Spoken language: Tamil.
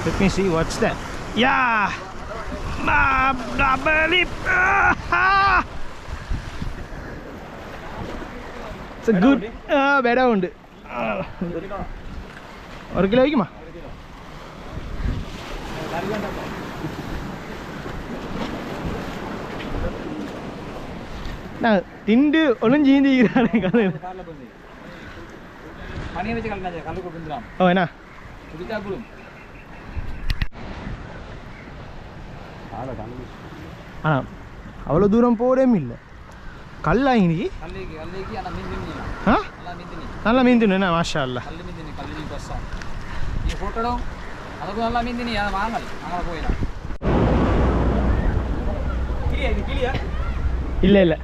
Let me see what's that. Yeah! Double lip! It's a good better ഉണ്ട്. 1 കിലോ വയ്ക്കുമാ? திண்டு ஒன்றும் சீந்திக்கிறானே கதை. ஓ என்ன ஆனா அவ்வளோ தூரம் போகவே இல்லை. கல்லா இன்னைக்கு நல்லா மீன் தின்னு என்ன மாஷா அல்ல. இல்லை இல்லை